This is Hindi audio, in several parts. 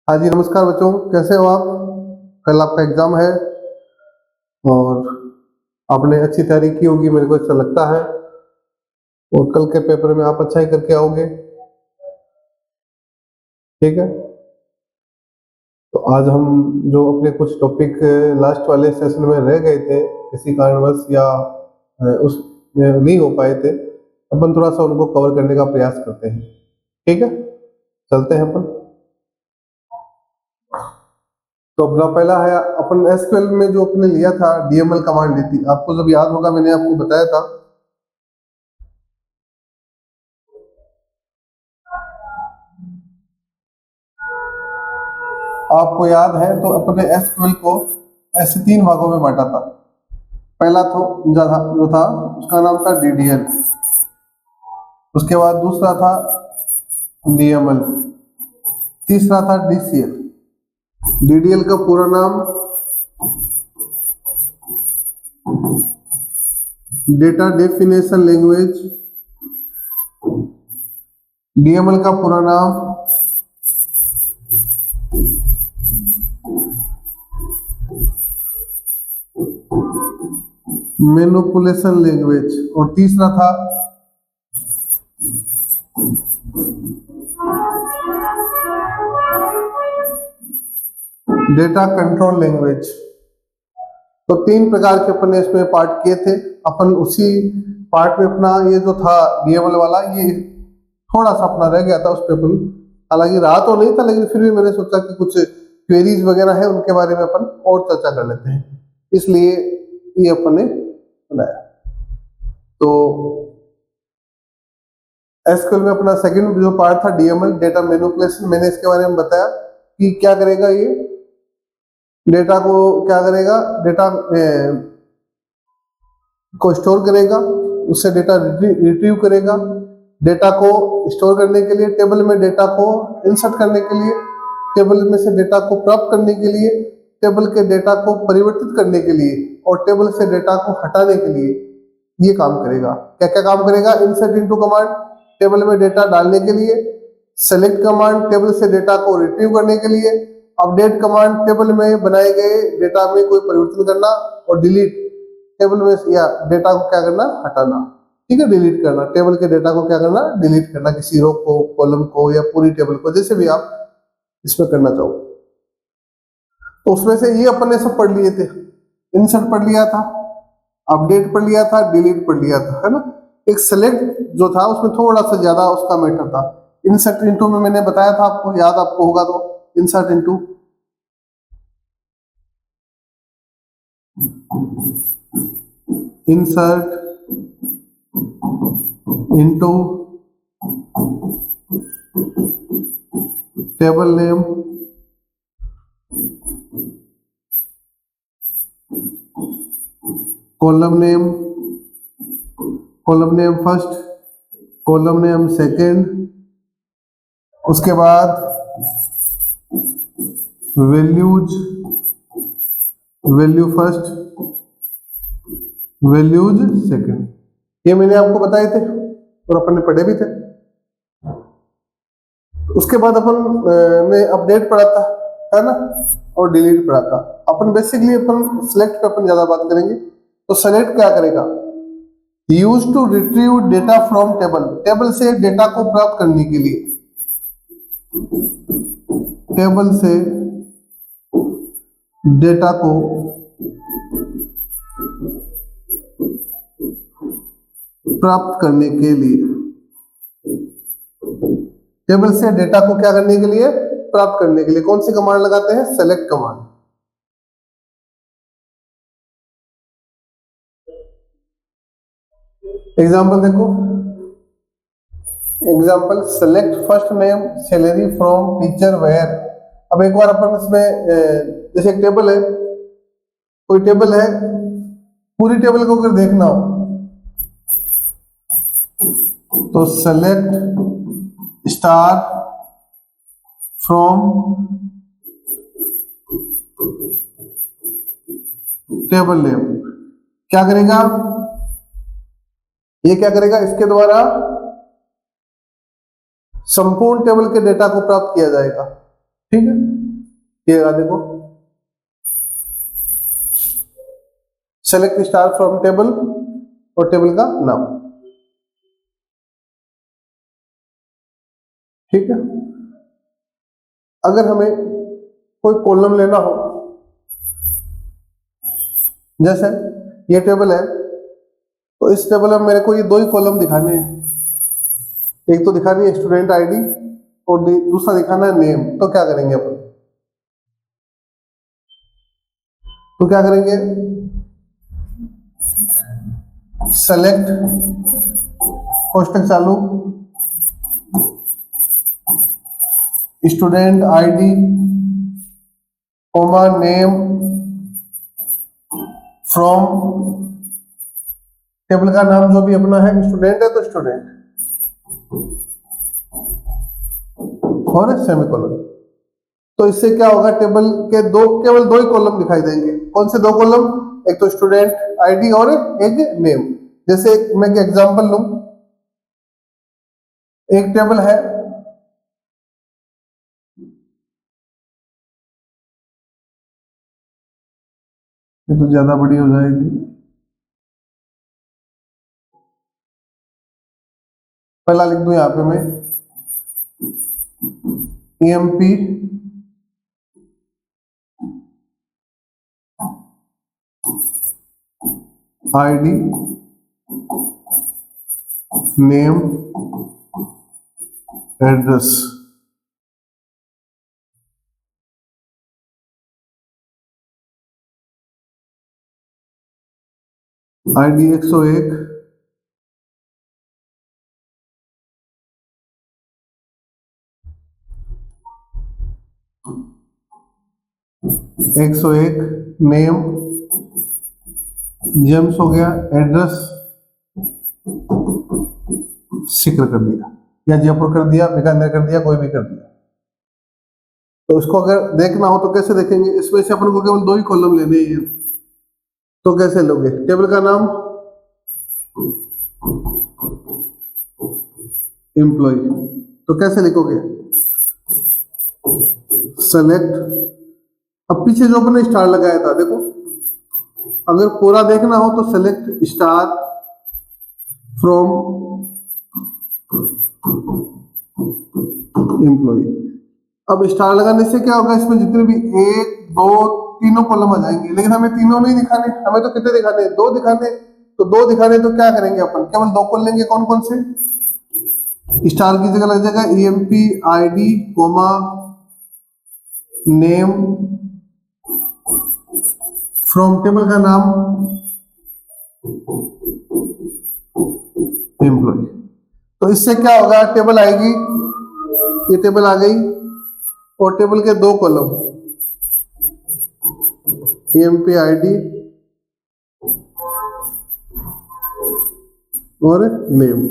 हाँ जी, नमस्कार बच्चों, कैसे हो आप? कल आपका एग्जाम है और आपने अच्छी तैयारी की होगी, मेरे को ऐसा लगता है। और कल के पेपर में आप अच्छा ही करके आओगे। ठीक है, तो आज हम जो अपने कुछ टॉपिक लास्ट वाले सेशन में रह गए थे किसी कारणवश या उसमें नहीं हो पाए थे, अपन थोड़ा सा उनको कवर करने का प्रयास करते हैं। ठीक है, चलते हैं अपन। तो अपना पहला है, अपन एसक्यूएल में जो अपने लिया था डीएमएल कमांड ली थी, आपको जब याद होगा मैंने आपको बताया था। आपको याद है तो अपने एसक्यूएल को ऐसे तीन भागों में बांटा था। पहला तो जो था उसका नाम था डीडीएल। उसके बाद दूसरा था डीएमएल। तीसरा था डीसीएल। डीडीएल का पूरा नाम डेटा डेफिनेशन लैंग्वेज। डीएमएल का पूरा नाम मैनिपुलेशन लैंग्वेज। और तीसरा था डेटा कंट्रोल लैंग्वेज। तो तीन प्रकार के अपन ने इसमें पार्ट किए थे। अपन उसी पार्ट में अपना ये जो था डीएमएल वाला, ये थोड़ा सा अपना रह गया था उस पर अपन, हालांकि रहा तो नहीं था लेकिन फिर भी मैंने सोचा कि कुछ क्वेरीज वगैरह है उनके बारे में अपन और चर्चा कर लेते हैं, इसलिए ये अपन ने बनाया। तो एसक्यूएल में अपना सेकंड जो पार्ट था डीएमएल, डेटा मैनिपुलेशन, मैंने इसके बारे में बताया कि क्या करेगा ये, डेटा को क्या करेगा, डेटा को स्टोर करेगा, उससे डेटा रिट्रीव करेगा, डेटा को स्टोर करने के लिए, टेबल में डेटा को इंसर्ट करने के लिए, टेबल में से डेटा को प्राप्त करने के लिए, टेबल के डेटा को परिवर्तित करने के लिए और टेबल से डेटा को हटाने के लिए ये काम करेगा। क्या क्या काम करेगा? इंसर्ट इनटू कमांड, टेबल में डेटा डालने के लिए, सेलेक्ट कमांड, टेबल से डेटा को रिट्रीव करने के लिए, अपडेट कमांड, टेबल में बनाए गए डेटा में कोई परिवर्तन करना, और डिलीट, टेबल में या डेटा को क्या करना, हटाना। ठीक है, डिलीट करना, टेबल के डेटा को क्या करना, डिलीट करना, किसी रो को, कॉलम को या पूरी टेबल को, जैसे भी आप इसमें करना चाहो। तो उसमें से ये अपन ने सब पढ़ लिए थे। इंसर्ट पढ़ लिया था, अपडेट पढ़ लिया था, डिलीट पढ़ लिया था, है ना। एक सेलेक्ट जो था उसमें थोड़ा सा ज्यादा उसका मैटर था। इंसर्ट इनटू में मैंने बताया था आपको, याद आपको होगा तो, insert into into table name, column name first, column name second, उसके बाद वैल्यू फर्स्ट, वैल्यूज सेकेंड। ये मैंने आपको बताए थे और अपन ने पढ़े भी थे। उसके बाद अपन ने अपडेट पढ़ा था, है ना, और डिलीट पढ़ा था। अपन बेसिकली अपन सिलेक्ट पे अपन ज्यादा बात करेंगे। तो सेलेक्ट क्या करेगा? Use to retrieve data from table, table से डेटा को प्राप्त करने के लिए, टेबल से डेटा को प्राप्त करने के लिए, टेबल से डेटा को क्या करने के लिए, प्राप्त करने के लिए कौन सी कमांड लगाते हैं? Select command. एग्जाम्पल देखो, example select first name salary from teacher where. अब एक बार अपन इसमें जैसे एक टेबल है, कोई टेबल है, पूरी टेबल को अगर देखना हो तो select star from table name. क्या करेगा ये? क्या करेगा? इसके द्वारा संपूर्ण टेबल के डेटा को प्राप्त किया जाएगा। ठीक है, ये रहा देखो, सेलेक्ट स्टार फ्रॉम टेबल और टेबल का नाम। ठीक है, अगर हमें कोई कॉलम लेना हो, जैसे ये टेबल है, तो इस टेबल में मेरे को ये दो ही कॉलम दिखाने हैं, एक तो दिखानी है स्टूडेंट आईडी और दूसरा दिखाना है नेम। तो क्या करेंगे अपन, तो क्या करेंगे, सेलेक्ट कोष्टक चालू, student ID comma name from, table का नाम जो भी अपना है, स्टूडेंट है तो स्टूडेंट, और सेमीकोलन। तो इससे क्या होगा, टेबल के केवल दो ही कॉलम दिखाई देंगे। कौन से दो कॉलम, एक तो स्टूडेंट आईडी और एक नेम। जैसे मैं एक एग्जांपल लूं, एक टेबल है, ये तो ज्यादा बड़ी हो जाएगी, पहला लिख दूं यहां पे मैं EMP ID name address. ID 101, name James हो गया, एड्रेस सिक्र कर दिया, या जयपुर कर दिया, बीकानेर कर दिया, कोई भी कर दिया। तो इसको अगर देखना हो तो कैसे देखेंगे, इसमें से अपन को केवल दो ही कॉलम लेने हैं, तो कैसे लोगे, टेबल का नाम एम्प्लॉय, तो कैसे लिखोगे, सेलेक्ट, अब पीछे जो अपने स्टार लगाया था देखो, अगर पूरा देखना हो तो सेलेक्ट स्टार फ्रॉम एम्प्लॉय। अब स्टार लगाने से क्या होगा, इसमें जितने भी एक दो तीनों कॉलम आ जाएंगे, लेकिन हमें तीनों नहीं दिखाने, हमें तो कितने दिखाने, दो दिखाने। तो दो दिखाने तो क्या करेंगे अपन, केवल दो कॉलम लेंगे। कौन कौन से, स्टार की जगह लग जाएगा EMP ID comma name from, table का नाम एम्प्लॉय। तो इससे क्या होगा, टेबल आएगी, ये टेबल आ गई, और टेबल के दो कॉलम EMP ID और नेम।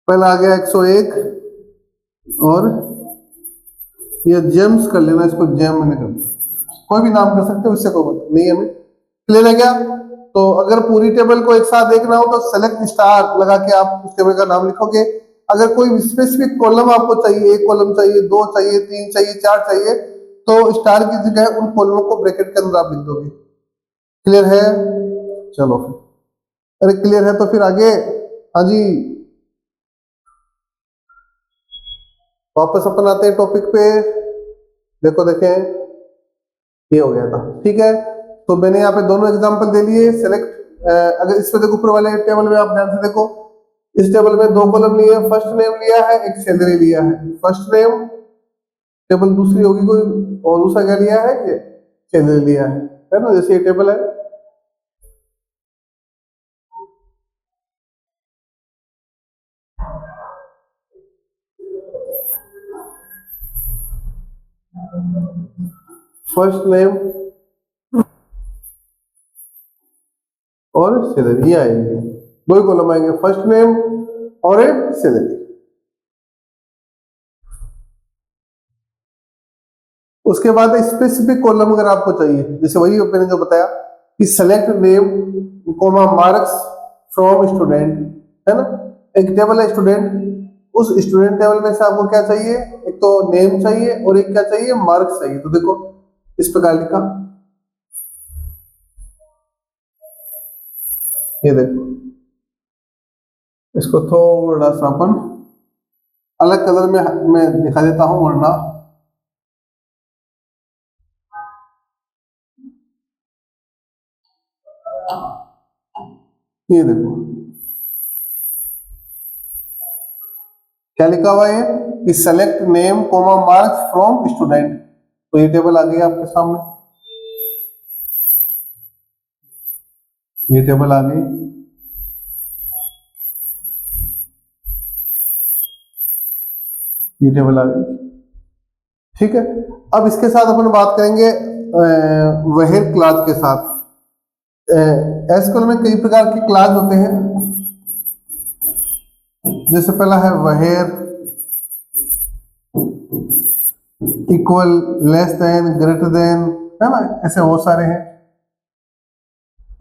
पहला आ गया 101, और ये जेम्स कर लेना, इसको जेम मैंने कर दिया, कोई भी नाम कर सकते हो, इससे कोई नहीं है। हमें क्लियर है क्या। तो अगर पूरी टेबल को एक साथ देखना हो तो सेलेक्ट स्टार लगा के आप उस टेबल का नाम लिखोगे। अगर कोई स्पेसिफिक कॉलम आपको चाहिए, एक कॉलम चाहिए, दो चाहिए, तीन चाहिए, चार चाहिए, तो स्टार की जगह उन कॉलमों को ब्रैकेट के अंदर आप लिख दोगे। क्लियर है, चलो फिर, अरे क्लियर है तो फिर आगे, हाँ जी, वापस अपन आते हैं टॉपिक पे। देखो देखें, ये हो गया था, ठीक है। तो मैंने यहाँ पे दोनों एग्जांपल दे लिए। सेलेक्ट, अगर इसमें देखो ऊपर वाले टेबल में आप ध्यान से देखो, इस टेबल में दो कॉलम लिए, फर्स्ट नेम लिया है, एक सैलरी लिया है। फर्स्ट नेम टेबल दूसरी होगी कोई, और दूसरा क्या लिया है, ये सैलरी लिया है ना, जैसे ये टेबल है। फर्स्ट नेम और सैलरी आएंगे, दो ही कॉलम आएंगे, फर्स्ट नेम और एक सैलरी। उसके बाद स्पेसिफिक कॉलम अगर आपको चाहिए, जैसे वही मैंने जो बताया कि select name comma marks from student, है ना। एक टेबल है स्टूडेंट, उस स्टूडेंट टेबल में से आपको क्या चाहिए, एक तो नेम चाहिए और एक क्या चाहिए, मार्क्स चाहिए। तो देखो इस प्रकार लिखा, ये देखो, इसको थोड़ा सा अपन अलग कलर में मैं दिखा देता हूं, वरना ये देखो क्या लिखा हुआ है कि select name comma marks from student. तो ये टेबल आ गई आपके सामने, ये टेबल आ गई, ये टेबल आ गई, ठीक है। अब इसके साथ अपन बात करेंगे वहेर क्लास के साथ। एसक्यूएल में कई प्रकार के क्लास होते हैं, जैसे पहला है where, equal, less than, greater than, है ना, ऐसे बहुत सारे हैं।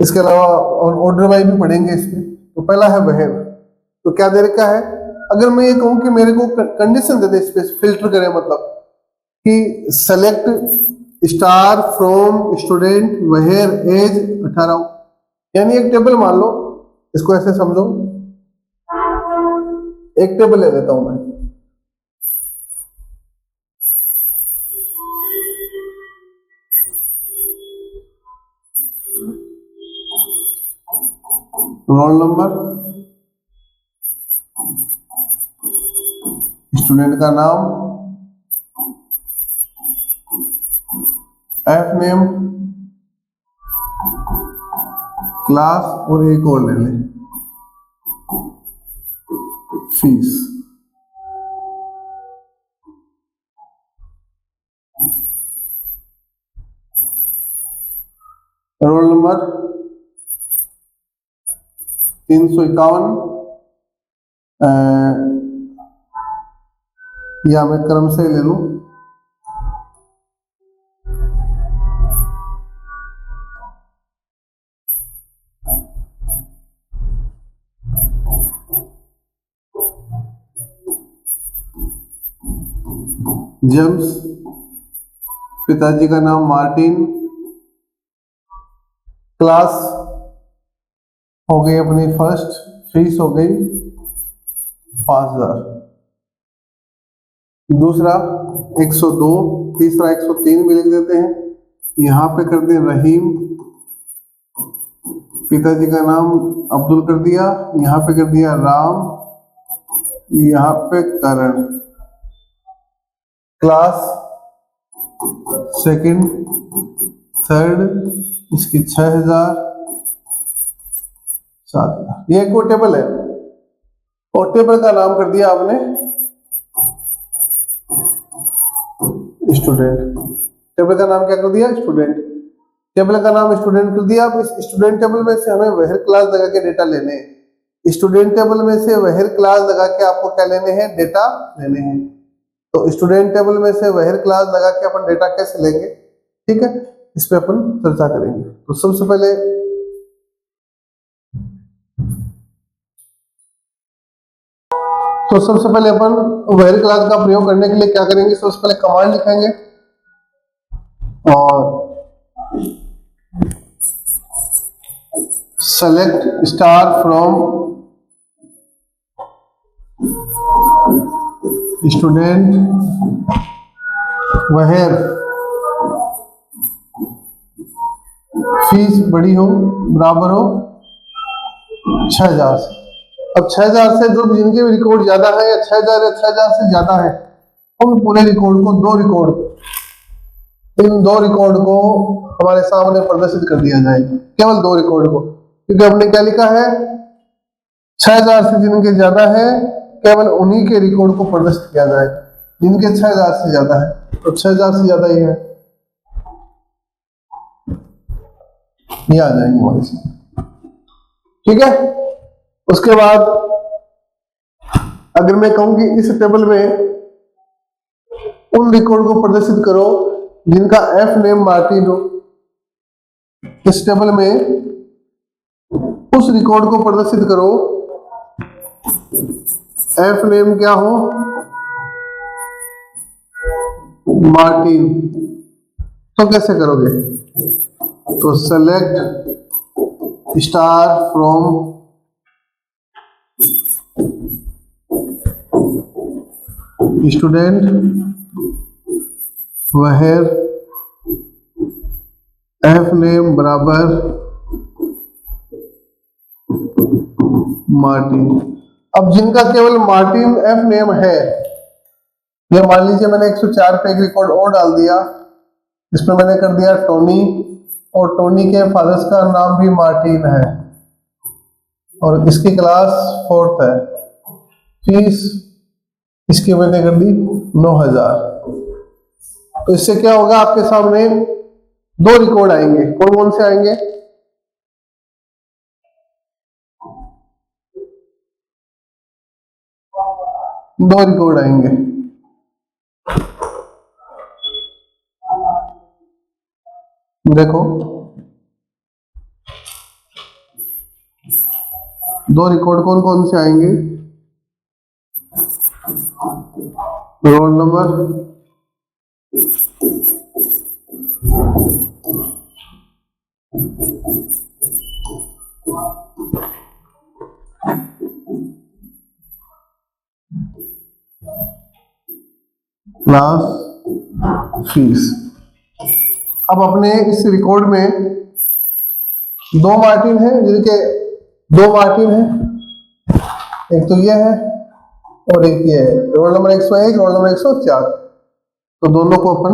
इसके अलावा ऑर्डर वाइज भी पढ़ेंगे इसमें। तो पहला है वहेर, तो क्या दे रखा है, अगर मैं ये कहूं कि मेरे को कंडीशन दे दे, इस पे फिल्टर करें, मतलब कि select star from student where age 18, यानी एक टेबल मान लो, इसको ऐसे समझो, एक टेबल ले लेता हूं मैं, रोल नंबर, स्टूडेंट का नाम, एफ नेम, क्लास, और एक और ले लें, फीस। रोल नंबर 351, या मैं क्रम से ले लूं, जेम्स, पिताजी का नाम मार्टिन, क्लास हो गई अपनी फर्स्ट, फीस हो गई 5000, दूसरा 102, तीसरा 103 भी लिख देते हैं। यहां पे कर दे रहीम, पिताजी का नाम अब्दुल कर दिया, यहां पे कर दिया राम, यहां पे करण, क्लास सेकंड, थर्ड, इसकी 6000, 7000। ये एक और टेबल है, और टेबल का नाम कर दिया आपने स्टूडेंट। टेबल का नाम क्या कर दिया, स्टूडेंट। टेबल का नाम स्टूडेंट कर दिया। अब इस स्टूडेंट टेबल में से हमें वहेर क्लास लगा के डेटा लेने हैं। स्टूडेंट टेबल में से वहेर क्लास लगा के आपको क्या लेने हैं, डेटा लेने हैं। तो स्टूडेंट टेबल में से वहेर क्लास लगा के अपन डेटा कैसे लेंगे, ठीक है, इस पे अपन चर्चा करेंगे। तो सबसे पहले अपन वहेर क्लास का प्रयोग करने के लिए क्या करेंगे, सबसे पहले कमांड लिखेंगे, और select star from student where fees बड़ी हो, बराबर हो 6000 से। अब 6000 से जो जिनके भी रिकॉर्ड ज्यादा है, या 6000 या 6000 से ज्यादा है, उन पूरे रिकॉर्ड को, इन दो रिकॉर्ड को हमारे सामने प्रदर्शित कर दिया जाएगा, केवल 2 रिकॉर्ड को, क्योंकि हमने क्या लिखा है, 6000 से जिनके ज्यादा है केवल उन्हीं के रिकॉर्ड को प्रदर्शित किया जाएगा। जिनके 6000 से ज्यादा है, तो 6000 से ज्यादा ही है, ये आ जाएंगे हमारे सामने, ठीक है। उसके बाद अगर मैं कहूं कि इस टेबल में उन रिकॉर्ड को प्रदर्शित करो जिनका एफ नेम मार्टिन हो, इस टेबल में उस रिकॉर्ड को प्रदर्शित करो एफ नेम क्या हो, मार्टिन। तो कैसे करोगे? तो select star from student where F name बराबर मार्टिन। अब जिनका केवल मार्टिन एफ नेम है, ये मान लीजिए मैंने 104 पे एक रिकॉर्ड और डाल दिया, इसमें मैंने कर दिया टोनी, और टोनी के फादर्स का नाम भी मार्टिन है और इसकी क्लास 4th है। फीस इसकी मैंने कर दी 9000। तो इससे क्या होगा, आपके सामने दो रिकॉर्ड आएंगे। कौन कौन से आएंगे? दो रिकॉर्ड आएंगे। देखो, दो रिकॉर्ड कौन कौन से आएंगे? Roll number, class, fees. अब अपने इस रिकॉर्ड में दो मार्टिन है, जिनके दो मार्टिन है, एक तो ये है और एक ये है। Roll number 101, roll number 104। तो दोनों को अपन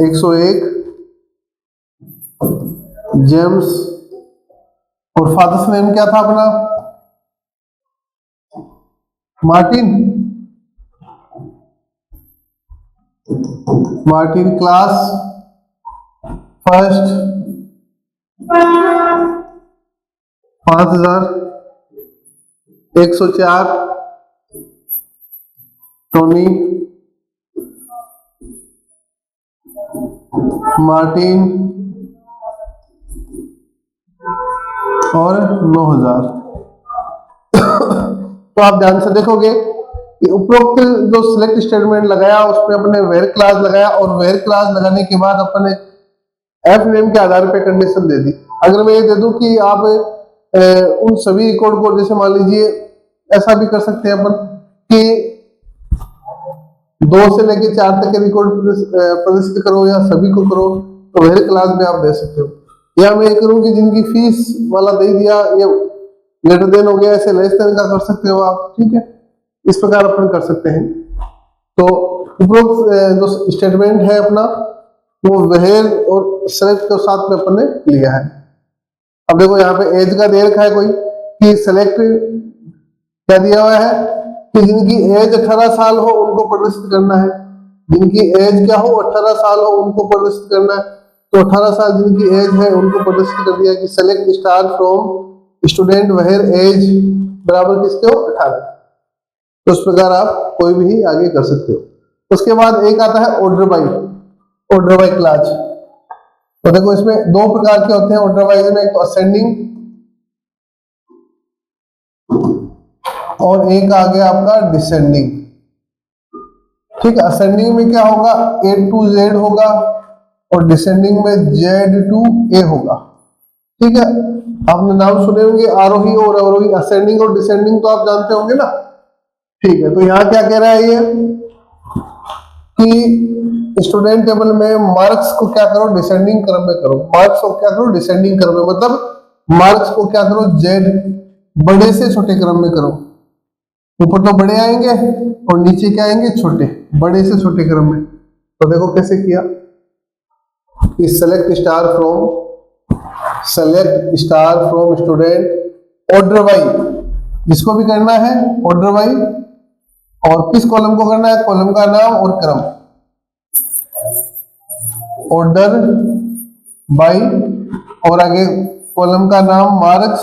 101 जेम्स, और फादर्स नेम क्या था अपना? Martin. Martin class first 5000, 104 Tony, Martin और 9000। तो आप ध्यान से देखोगे कि उपरोक्त जो सिलेक्ट स्टेटमेंट लगाया उसमें अपने वेयर क्लास लगाया, और वेयर क्लास लगाने के बाद अपन एफ नेम के आधार पर कंडीशन दे दी। अगर मैं ये दे दूं कि आप उन सभी रिकॉर्ड को, जैसे मान लीजिए ऐसा भी कर सकते हैं अपन कि 2 से लेके 4 तक के रिकॉर्ड प्रदर्शित करो या सभी को करो, तो वेयर क्लास में आप दे सकते हो। या मैं ये करूं कि जिनकी फीस वाला दे दिया, ये लेटर देन हो गया, ऐसे लेस देन का कर सकते हो आप। ठीक है, इस प्रकार अपन कर सकते हैं। तो उपरोक्त जो स्टेटमेंट है अपना, वो वेयर और सेलेक्ट के साथ में अपन ने लिया है। अब देखो यहाँ पे एज का दे रखा है कोई कि सेलेक्ट क्या दिया हुआ है कि जिनकी एज 18 साल हो उनको प्रदर्शित करना है। जिनकी एज क्या हो, 18 साल हो, उनको प्रदर्शित करना है। तो 18 साल जिनकी एज है उनको प्रदर्शित कर दिया कि select star from student where age बराबर किसके हो, 18। तो इस प्रकार आप कोई भी आगे कर सकते हो। उसके बाद एक आता है ऑर्डर बाय क्लास। तो देखो इसमें दो प्रकार के होते हैं ऑर्डर वाइज में, एक तो असेंडिंग और एक आ गया आपका डिसेंडिंग। ठीक है, असेंडिंग में क्या होगा, A to Z होगा और डिसेंडिंग में Z to A होगा। ठीक है, आपने नाम सुने होंगे आरोही और अवरोही, असेंडिंग और डिसेंडिंग तो आप जानते होंगे ना। ठीक है, तो यहाँ क्या कह रहा है ये कि स्टूडेंट टेबल में मार्क्स को क्या करो, डिसेंडिंग क्रम में करो। मार्क्स को क्या करो, डिसेंडिंग क्रम में, मतलब मार्क्स को क्या करो, Z बड़े से छोटे क्रम में करो। ऊपर तो बड़े आएंगे और नीचे क्या आएंगे, छोटे, बड़े से छोटे क्रम में। तो देखो कैसे किया कि select star from student order wise, जिसको भी करना है ऑर्डर वाइज, और किस कॉलम को करना है, कॉलम का नाम और क्रम, ऑर्डर बाय, और आगे कॉलम का नाम, मार्क्स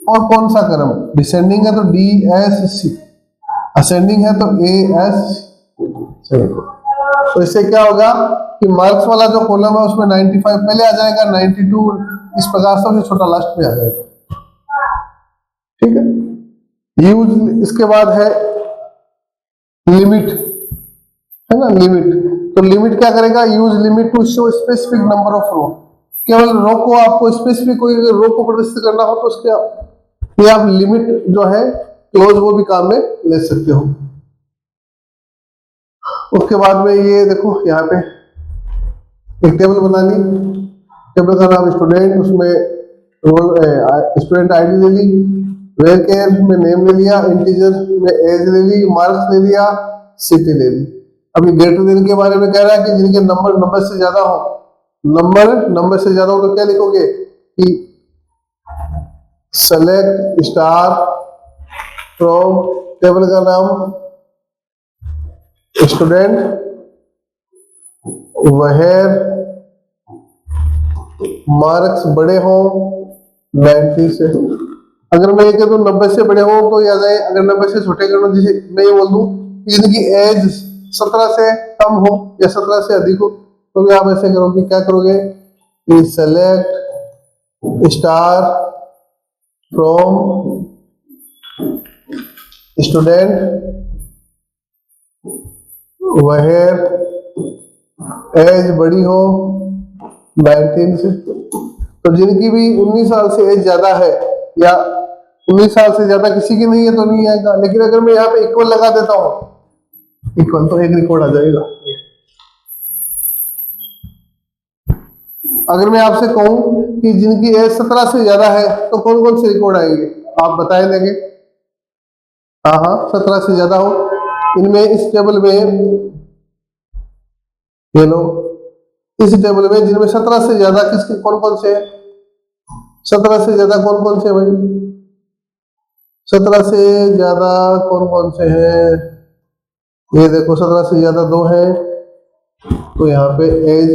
और कौन सा क्रम, डिसेंडिंग है तो DSC, असेंडिंग है तो AS। तो इससे क्या होगा कि मार्क्स वाला जो कॉलम है उसमें 95 पहले आ जाएगा, 92 इस प्रकार सबसे छोटा लास्ट में आ जाएगा। ठीक है, यूज। इसके बाद है लिमिट। है ना, लिमिट। तो लिमिट क्या करेगा, use limit to show specific number of row, केवल रो को आपको स्पेसिफिक कोई रो को प्रदर्शित करना हो तो उसके ये आप लिमिट जो है क्लोज वो भी काम में ले सकते हो। उसके बाद में ये देखो यहाँ पे एक टेबल बना ली, टेबल का नाम स्टूडेंट, उसमें रोल स्टूडेंट आईडी ले ली, वेयर केयर में नेम ले लिया, इंटीजर में एज ले ली, मार्क्स ले लिया, सिटी ले ली। अभी ग्रेटर देन के बारे में कह रहा है कि जिनके नंबर से ज्यादा हो, नंबर से ज्यादा हो तो क्या लिखोगे कि सेलेक्ट स्टार फ्रॉम टेबल का नाम स्टूडेंट वेयर मार्क्स बड़े हो 90 से। अगर मैं ये कह दूं 90 से बड़े हो तो याद आए, अगर 90 से छोटे कर दो, जैसे मैं ये बोल दूं कि इनकी एज 17 से कम हो या 17 से अधिक हो, तो भी आप ऐसे करोगे, क्या करोगे कि select star from student where age बड़ी हो 19 से। तो जिनकी भी 19 साल से एज ज्यादा है या 19 साल से ज्यादा किसी की नहीं है तो नहीं आएगा। लेकिन अगर मैं यहाँ पे इक्वल लगा देता हूँ, इक्वल, तो एक रिकॉर्ड आ जाएगा। अगर मैं आपसे कहूं कि जिनकी एज 17 से ज्यादा है तो कौन कौन से रिकॉर्ड आएंगे, आप बताए देंगे। हाँ हाँ, 17 से ज्यादा हो, इनमें इस टेबल में ये लो, इस टेबल में जिनमें 17 से ज्यादा किसके कौन कौन से है, 17 से ज्यादा कौन कौन से भाई, 17 से ज्यादा कौन कौन से हैं, ये देखो 17 से ज्यादा 2 है, तो यहाँ पे एज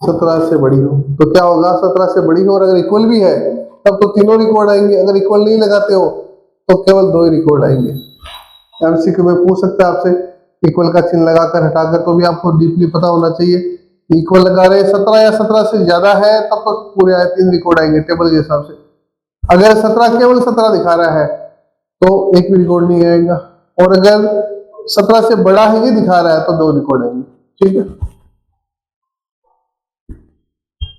17 से बड़ी हो तो क्या होगा, 17 से बड़ी हो, और अगर इक्वल भी है तब तो तीनों रिकॉर्ड आएंगे। अगर इक्वल नहीं लगाते हो तो केवल 2 ही रिकॉर्ड आएंगे। एमसीक्यू में पूछ सकता है आपसे, इक्वल का चिन्ह लगाकर हटाकर, तो भी आपको डीपली पता होना चाहिए। इक्वल लगा रहे 17 या 17 से ज्यादा है तब तो पूरे 3 रिकॉर्ड आएंगे टेबल के हिसाब से। अगर 17 केवल 17 दिखा रहा है तो एक भी रिकॉर्ड नहीं आएगा, और अगर 17 से बड़ा है ये दिखा रहा है तो 2 रिकॉर्ड आएंगे। ठीक है,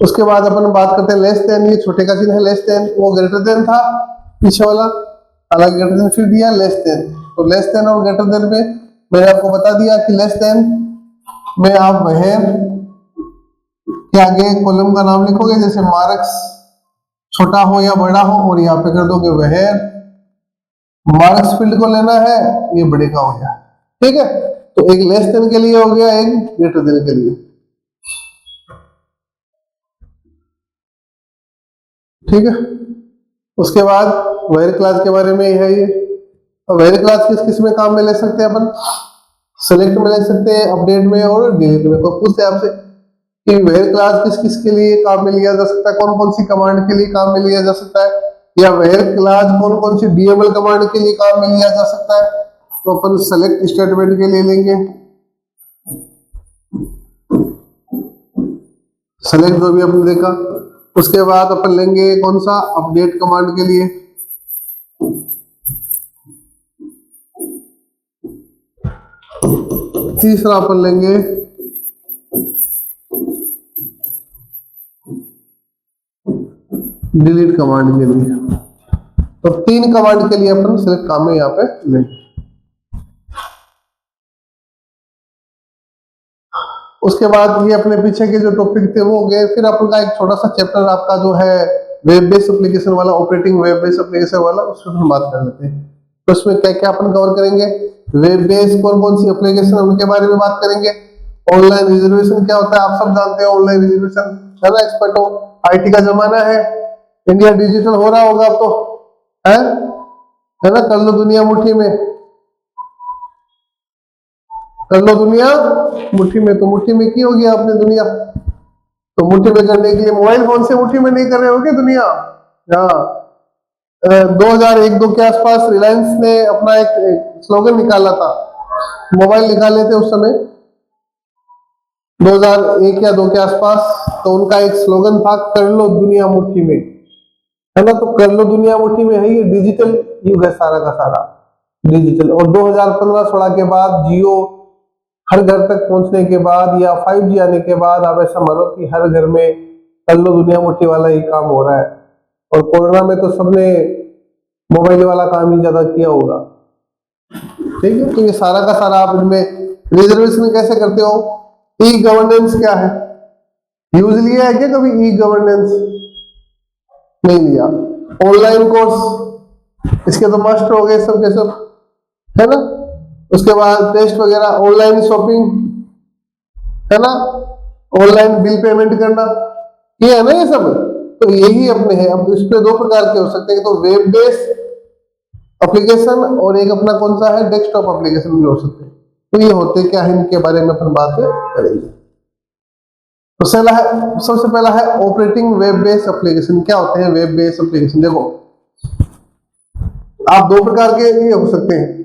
उसके बाद अपन बात करते हैं लेस देन। ये छोटे का चिन्ह है, लेस देन, वो ग्रेटर देन था पीछे वाला, अलग ग्रेटर देन फिर दिया लेस देन। तो लेस देन और ग्रेटर देन में मैंने आपको बता दिया कि लेस देन में आप वेयर के आगे कॉलम का नाम लिखोगे, जैसे मार्क्स छोटा हो या बड़ा हो, और यहाँ पे कर दोगे वेयर मार्क्स फील्ड को लेना है, ये बड़े का हो गया। ठीक है, तो एक लेस देन के लिए हो गया, एक ग्रेटर देन के लिए। ठीक है, उसके बाद वेयर क्लास के बारे में है ये। और वेयर क्लास किस किस में काम में ले सकते हैं अपन, सेलेक्ट में ले सकते हैं, अपडेट में और डिलीट में। तो पूछते हैं आपसे कि वेयर क्लास किस किस के लिए काम में लिया जा सकता है, कौन कौन सी कमांड के लिए काम में लिया जा सकता है, या वेयर क्लास कौन कौन सी डीएमएल कमांड के लिए काम में लिया जा सकता है। तो अपन सेलेक्ट स्टेटमेंट के लिए लेंगे, सेलेक्ट जो भी आपने देखा। उसके बाद अपन लेंगे कौन सा, अपडेट कमांड के लिए। तीसरा अपन लेंगे डिलीट कमांड के लिए। तो 3 कमांड के लिए अपन सिर्फ काम में यहाँ पे लेंगे। उसके बाद ये अपने पीछे के जो टॉपिक थे वो हो गए। फिर अपन का एक छोटा सा चैप्टर आपका जो है वेब बेस्ड एप्लीकेशन वाला, ऑपरेटिंग वेब बेस्ड एप्लीकेशन वाला, उसमें हम बात कर लेते हैं। तो उसमें क्या क्या अपन कवर करेंगे, वेब बेस्ड कौन कौन सी एप्लीकेशन है उनके बारे में बात करेंगे। ऑनलाइन रिजर्वेशन क्या होता है, आप सब जानते हैं ऑनलाइन रिजर्वेशन, है ना, एक्सपर्ट हो। आईटी का जमाना है, इंडिया डिजिटल हो रहा होगा अब तो, है ना, कर लो दुनिया मुट्ठी में, कर लो दुनिया मुट्ठी में। तो मुट्ठी में की होगी आपने दुनिया, तो मुट्ठी में करने के लिए मोबाइल फोन से मुट्ठी में नहीं कर रहे होगे दुनिया। हाँ, 2001-2 के आसपास रिलायंस ने अपना एक स्लोगन निकाला था, मोबाइल निकाले थे उस समय 2001 या 2 के आसपास। तो उनका एक स्लोगन था, कर लो दुनिया मुट्ठी में, है ना। तो कर लो दुनिया मुट्ठी में है, ये डिजिटल युग है सारा का सारा, डिजिटल। और 2015-16 के बाद जियो हर घर तक पहुंचने के बाद या 5G आने के बाद आप ऐसा मानो कि हर घर में कल्लो दुनिया मुट्ठी वाला ही काम हो रहा है। और कोरोना में तो सबने मोबाइल वाला काम ही ज्यादा किया होगा। ठीक है, तो ये सारा का सारा आप इनमें रिजर्वेशन कैसे करते हो? ई गवर्नेंस क्या है? यूज लिया है क्या कभी ई गवर्नेंस? नहीं लिया। ऑनलाइन कोर्स इसके तो मस्ट हो गए सब के सब, है ना। उसके बाद टेस्ट वगैरह, ऑनलाइन शॉपिंग, है ना, ऑनलाइन बिल पेमेंट करना, ये है ना ये सब। तो यही अपने हैं। अब इस पे दो प्रकार के हो सकते हैं, तो वेब बेस्ड एप्लीकेशन और एक अपना कौन सा है, डेस्कटॉप एप्लीकेशन भी हो सकते हैं। तो ये होते क्या है, इनके बारे में अपन बात करेंगे। तो सबसे पहला है ऑपरेटिंग वेब बेस्ड एप्लीकेशन। क्या होते हैं वेब बेस्ड एप्लीकेशन? देखो, आप दो प्रकार के ये हो सकते हैं।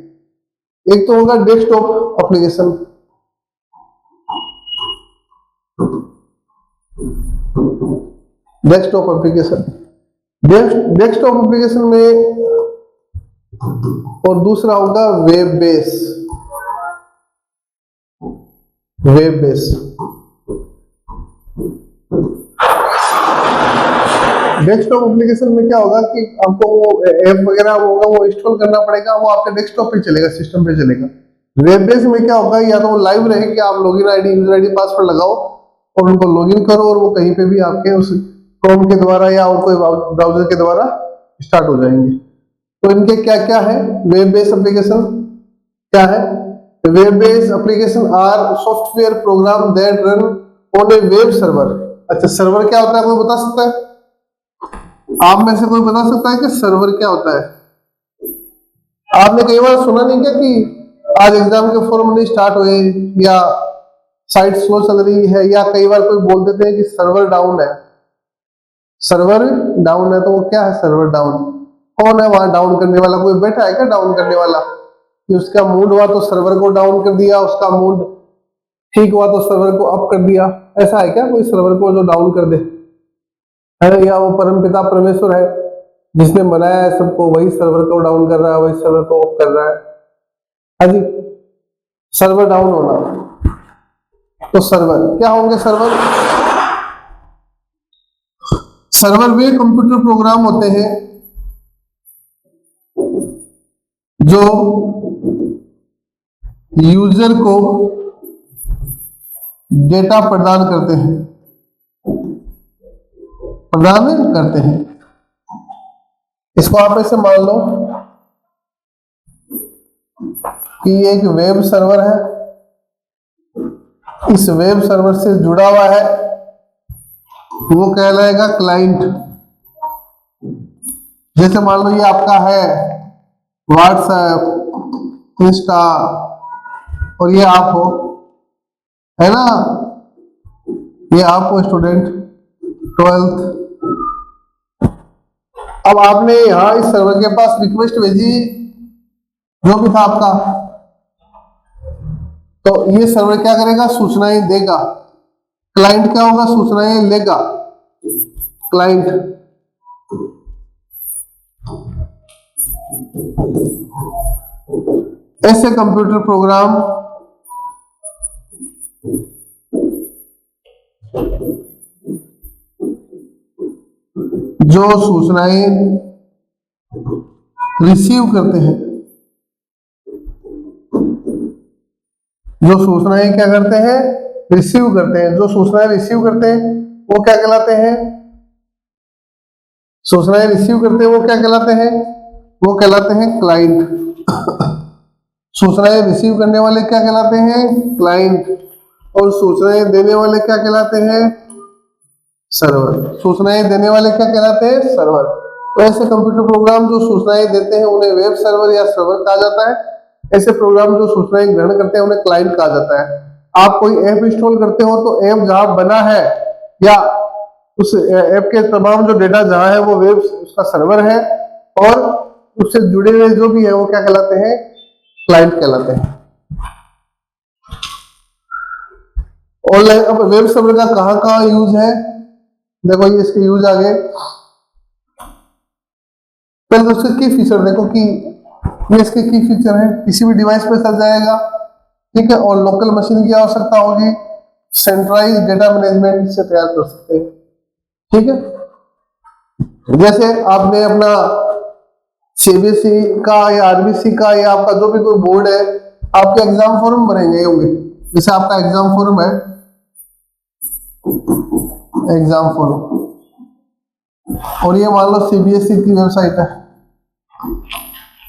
एक तो होगा desktop application, desktop application, desktop application में, और दूसरा होगा web base, web base. Desktop application में क्या होगा कि आपको वो ऐप वगैरह होगा वो इंस्टॉल करना पड़ेगा, वो आपके डेस्कटॉप पे चलेगा, सिस्टम पे चलेगा। वेब बेस में क्या होगा, या तो वो लाइव रहेगी, आप login ID, user ID, password लगाओ और उनको लॉगिन करो और वो कहीं पे भी आपके उस क्रोम के द्वारा या और कोई ब्राउजर के द्वारा स्टार्ट हो जाएंगे। तो इनके क्या क्या है वेब बेस्ड एप्लीकेशन? क्या है? Web based application are software program that run on a web server. अच्छा, सर्वर क्या होता है, कोई बता सकता है? आप में से कोई बता सकता है कि सर्वर क्या होता है? आपने कई बार सुना नहीं क्या कि आज एग्जाम के फॉर्म नहीं स्टार्ट हुए, या साइट स्लो चल रही है, या कई बार कोई बोल देते हैं कि सर्वर डाउन है। सर्वर डाउन है, तो वो क्या है सर्वर डाउन? कौन है वहां डाउन करने वाला? कोई बैठा है क्या डाउन करने वाला? कि उसका मूड हुआ तो सर्वर को डाउन कर दिया, उसका मूड ठीक हुआ तो सर्वर को अप कर दिया। ऐसा है क्या कोई सर्वर को जो डाउन कर दे? है, या वो परमपिता परमेश्वर है जिसने बनाया है सबको, वही सर्वर को डाउन कर रहा है, वही सर्वर को अप कर रहा है? हाँ जी, सर्वर डाउन होना। तो सर्वर क्या होंगे? सर्वर वे कंप्यूटर प्रोग्राम होते हैं जो यूजर को डेटा प्रदान करते हैं। इसको आप ऐसे मान लो कि ये एक वेब सर्वर है, इस वेब सर्वर से जुड़ा हुआ है, वो कहलाएगा क्लाइंट। जैसे मान लो ये आपका है व्हाट्सएप, इंस्टा, और ये आप हो, है ना, ये आप हो स्टूडेंट 12th। अब आपने यहां इस सर्वर के पास रिक्वेस्ट भेजी, जो भी था आपका, तो ये सर्वर क्या करेगा? सूचनाएं देगा। क्लाइंट क्या होगा? सूचनाएं लेगा। क्लाइंट ऐसे कंप्यूटर प्रोग्राम जो सूचनाएं रिसीव करते हैं, जो सूचनाएं क्या करते हैं? रिसीव करते हैं। जो सूचनाएं रिसीव करते हैं वो क्या कहलाते हैं? सूचनाएं रिसीव करते हैं वो क्या कहलाते हैं? वो कहलाते हैं क्लाइंट। सूचनाएं रिसीव करने वाले क्या कहलाते हैं? क्लाइंट। और सूचनाएं देने वाले क्या कहलाते हैं? सर्वर। सूचनाएं देने वाले क्या कहलाते हैं? सर्वर। तो ऐसे कंप्यूटर प्रोग्राम जो सूचनाएं देते हैं उन्हें वेब सर्वर या सर्वर कहा जाता है। ऐसे प्रोग्राम जो सूचनाएं ग्रहण करते हैं उन्हें क्लाइंट कहा जाता है। आप कोई ऐप इंस्टॉल करते हो तो ऐप जहां बना है या उस ऐप के तमाम जो डेटा जहां है वो वेब उसका सर्वर है, और उससे जुड़े हुए जो भी है वो क्या कहलाते हैं? क्लाइंट कहलाते हैं। ऑनलाइन अब वेब सर्वर का कहां कहां यूज है? देखो ये इसके यूज आ गए। पहले तो उसके की फीचर देखो कि ये इसके की फीचर है, किसी भी डिवाइस पे चल जाएगा, ठीक है। और लोकल मशीन की आवश्यकता होगी, सेंट्रलाइज डेटा मैनेजमेंट से तैयार कर सकते हैं। ठीक है। जैसे आपने अपना सीबीएसई का या आरबीसी का या आपका जो भी कोई बोर्ड है, आपके एग्जाम फॉर्म भरेंगे होंगे। जैसे आपका एग्जाम फॉर्म है, एग्जाम फॉर्म, और ये मान लो सीबीएसई की वेबसाइट है,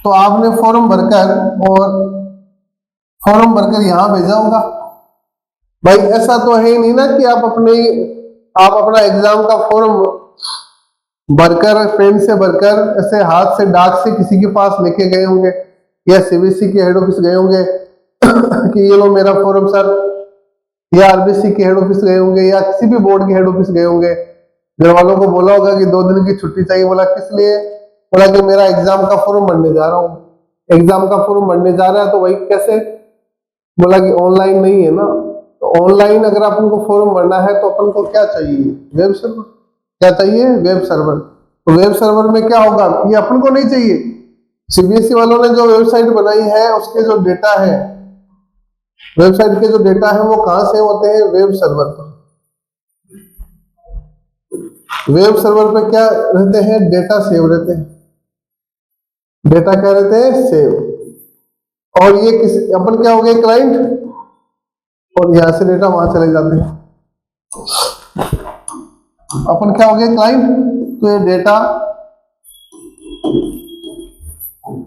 तो आपने फॉर्म भरकर यहां भेजा होगा। भाई ऐसा तो है ही नहीं ना कि आप अपना एग्जाम का फॉर्म भरकर, पेन से भरकर, ऐसे हाथ से डाक से किसी के पास लेके गए होंगे, या सीबीएसई के हेड ऑफिस गए होंगे कि ये लो मेरा फॉर्म सर, या आरबीसी के हेड ऑफिस गए होंगे, या किसी भी बोर्ड के हेड ऑफिस गए होंगे। घर वालों को बोला होगा कि 2 दिन की छुट्टी चाहिए, बोला किस लिए, बोला कि मेरा एग्जाम का फॉर्म भरने जा रहा हूँ। एग्जाम का फॉर्म भरने जा रहा है तो वही कैसे, बोला कि ऑनलाइन नहीं है ना। तो ऑनलाइन अगर अपन को फॉर्म भरना है तो अपन को क्या चाहिए, वेब सर्वर। क्या चाहिए, वेब सर्वर। तो वेब सर्वर में क्या होगा, ये अपन को नहीं चाहिए। सीबीएसई वालों ने जो वेबसाइट बनाई है उसके जो डेटा है, वेबसाइट के जो डेटा है वो कहां से होते हैं, वेब सर्वर पर। वेब सर्वर पे क्या रहते हैं, डेटा सेव रहते हैं। डेटा क्या रहते हैं, सेव। और ये किस अपन क्या हो गए, क्लाइंट, और यहां से डेटा वहां चले जाते हैं। अपन क्या हो गए, क्लाइंट। तो ये डेटा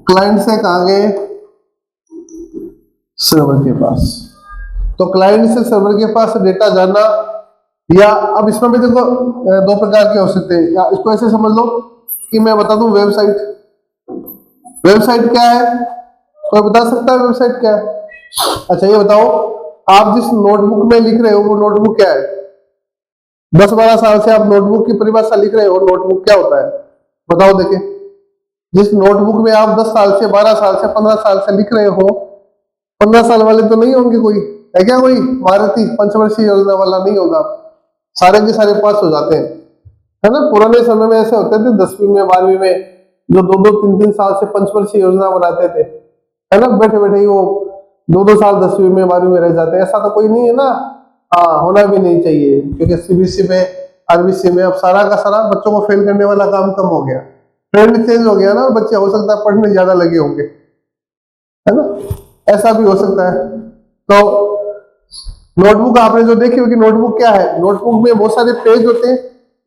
क्लाइंट से कहां गए, सर्वर के पास। तो क्लाइंट से सर्वर के पास डेटा जाना, या अब इसमें भी देखो 2 प्रकार के हो सकते हैं। या इसको ऐसे समझ लो कि मैं बता दूं वेबसाइट। वेबसाइट क्या है, कोई बता सकता है वेबसाइट क्या है? अच्छा ये बताओ, आप जिस नोटबुक में लिख रहे हो वो नोटबुक क्या है? 10-12 साल से आप नोटबुक की परिभाषा लिख रहे हो, नोटबुक क्या होता है बताओ देखें। जिस नोटबुक में आप 10 साल से, 12 साल से, 15 साल से लिख रहे हो, 15 साल वाले तो नहीं होंगे, कोई है क्या, कोई मारुति पंचवर्षीय योजना वाला नहीं होगा। सारे के सारे पास हो जाते हैं, है ना। पुराने समय में ऐसे होते थे 10वीं में 12वीं में, जो 2-2, 3-3 साल से पंचवर्षीय योजना बनाते थे, है ना। बैठे बैठे ही वो 2-2 साल 10वीं में 12वीं में रह जाते हैं। ऐसा तो कोई नहीं है ना। हाँ, होना भी नहीं चाहिए, क्योंकि सीबीएसई में, आरबीसी में अब सारा का सारा बच्चों को फेल करने वाला काम कम हो गया, ट्रेंड चेंज हो गया ना। बच्चे हो सकता है पढ़ने ज्यादा लगे होंगे, है ना, ऐसा भी हो सकता है। तो नोटबुक आपने जो देखी होगी, नोटबुक क्या है, नोटबुक में बहुत सारे पेज होते हैं,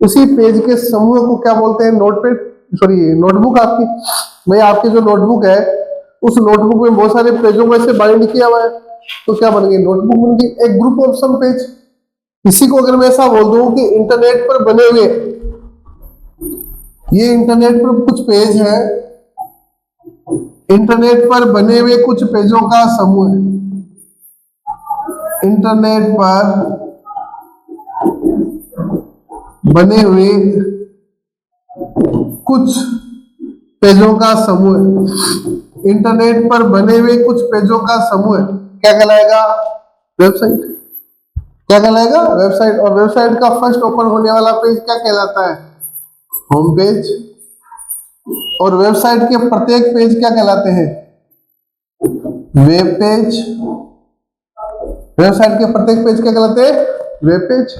उसी पेज के समूह को क्या बोलते हैं, नोटपैड, सॉरी नोटबुक। आपकी भाई, आपकी जो नोटबुक है, उस नोटबुक में बहुत सारे पेजों को ऐसे बाइंड किया हुआ है, तो क्या बन गई, नोटबुक बन गई, एक ग्रुप ऑफ सम पेज। इसी को अगर मैं ऐसा बोल दूं कि इंटरनेट पर बने हुए, ये इंटरनेट पर कुछ पेज है, इंटरनेट पर बने हुए कुछ पेजों का समूह है। इंटरनेट पर बने हुए कुछ पेजों का समूह है। इंटरनेट पर बने हुए कुछ पेजों का समूह है, क्या कहलाएगा, वेबसाइट। क्या कहलाएगा, वेबसाइट। और वेबसाइट का फर्स्ट ओपन होने वाला पेज क्या कहलाता है, होम पेज। और वेबसाइट के प्रत्येक पेज क्या कहलाते हैं, वेब पेज। वेबसाइट के प्रत्येक पेज क्या कहलाते हैं, वेब पेज।